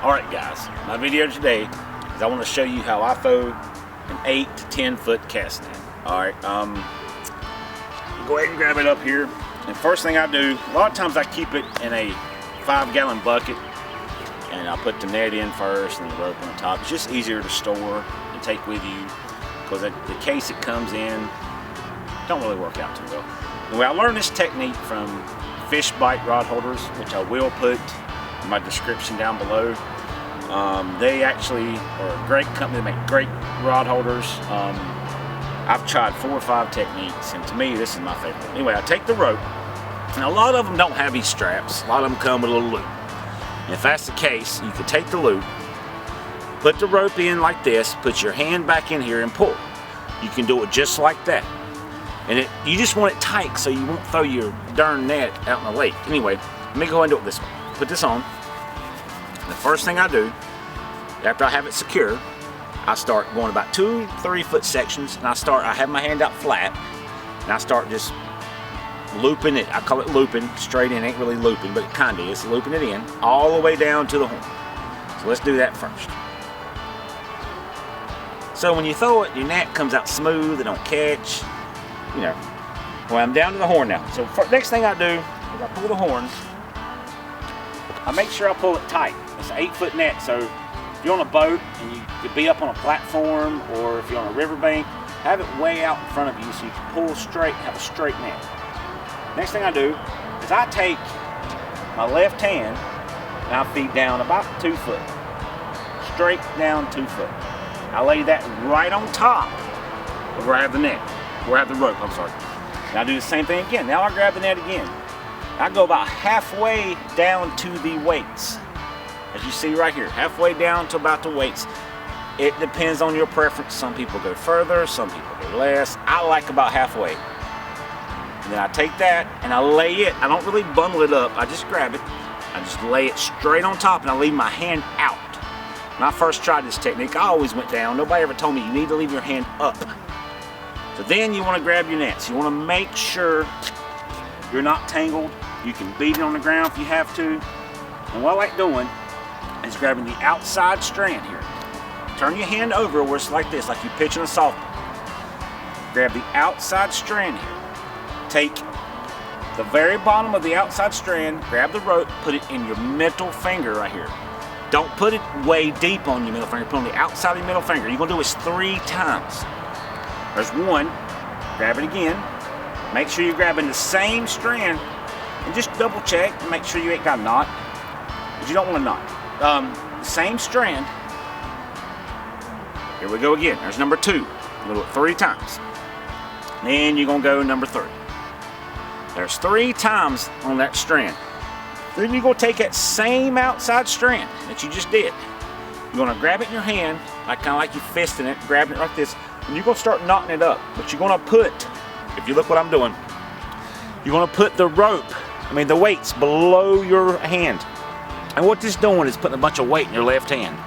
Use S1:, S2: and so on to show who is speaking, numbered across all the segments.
S1: Alright guys, my video today is I want to show you how I throw an 8 to 10 foot cast net. Alright, go ahead and grab it up here. And first thing I do, a lot of times I keep it in a 5-gallon bucket and I put the net in first and the rope on the top. It's just easier to store and take with you because the case it comes in don't really work out too well. Anyway, I learned this technique from fish bite rod holders, which I will put in my description down below. They actually are a great company. They make great rod holders. I've tried 4 or 5 techniques, and to me this is my favorite. Anyway, I take the rope, and a lot of them don't have these straps. A lot of them come with a little loop. And if that's the case, you can take the loop, put the rope in like this, put your hand back in here and pull. You can do it just like that. And you just want it tight so you won't throw your darn net out in the lake. Anyway, let me go ahead and do it this way. Put this on. The first thing I do, after I have it secure, I start going about 2-3 foot sections, and I have my hand out flat, and I start just looping it. I call it looping, straight in, ain't really looping, but it kinda is, looping it in, all the way down to the horn. So let's do that first. So when you throw it, your net comes out smooth, it don't catch, you know. Well, I'm down to the horn now. So next thing I do is I pull the horn. I make sure I pull it tight. It's an 8 foot net, so if you're on a boat and you could be up on a platform, or if you're on a riverbank, have it way out in front of you so you can pull straight, have a straight net. Next thing I do is I take my left hand and I feed down about 2 foot, straight down 2 foot. I lay that right on top of where I have the net, where I have the rope, I'm sorry. Now I do the same thing again. Now I grab the net again. I go about halfway down to the weights. As you see right here, halfway down to about the weights. It depends on your preference. Some people go further, some people go less. I like about halfway. And then I take that and I lay it. I don't really bundle it up. I just grab it. I just lay it straight on top and I leave my hand out. When I first tried this technique, I always went down. Nobody ever told me you need to leave your hand up. So then you want to grab your nets. You want to make sure you're not tangled. You can beat it on the ground if you have to. And what I like doing is grabbing the outside strand here. Turn your hand over where it's like this, like you're pitching a softball. Grab the outside strand here. Take the very bottom of the outside strand, grab the rope, put it in your middle finger right here. Don't put it way deep on your middle finger, put it on the outside of your middle finger. You're gonna do this 3 times. There's 1, grab it again. Make sure you're grabbing the same strand, and just double check and make sure you ain't got a knot, but you don't want a knot. Same strand. Here we go again. There's number 2. We'll do it 3 times. Then you're gonna go number 3. There's 3 times on that strand. Then you're gonna take that same outside strand that you just did. You're gonna grab it in your hand, kind of like you're fisting it, grabbing it like this, and you're gonna start knotting it up. But you're gonna put, if you look what I'm doing, you're gonna put the rope, the weights below your hand. And what this is doing is putting a bunch of weight in your left hand.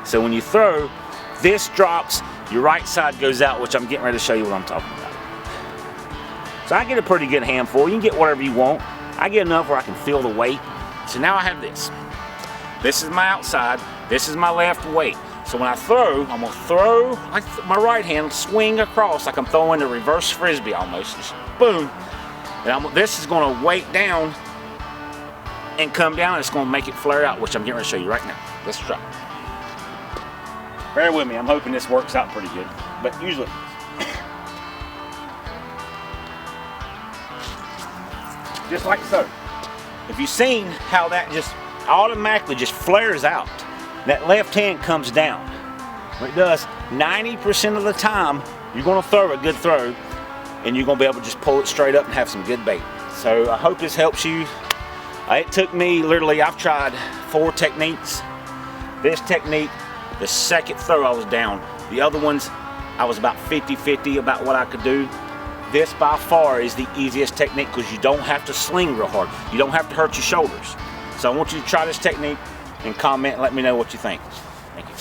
S1: So when you throw, this drops, your right side goes out, which I'm getting ready to show you what I'm talking about. So I get a pretty good handful. You can get whatever you want. I get enough where I can feel the weight. So now I have this. This is my outside, this is my left weight. So when I throw, I'm gonna throw like my right hand, swing across like I'm throwing a reverse frisbee almost. Just boom. And this is gonna weight down and come down, and it's gonna make it flare out, which I'm getting ready to show you right now. Let's try. Bear with me, I'm hoping this works out pretty good, but usually. Just like so. If you've seen how that just automatically just flares out, that left hand comes down. What it does, 90% of the time, you're gonna throw a good throw, and you're gonna be able to just pull it straight up and have some good bait. So I hope this helps you. It took me literally, I've tried 4 techniques. This technique, the second throw I was down. The other ones, I was about 50-50 about what I could do. This by far is the easiest technique because you don't have to sling real hard. You don't have to hurt your shoulders. So I want you to try this technique and comment and let me know what you think. Thank you.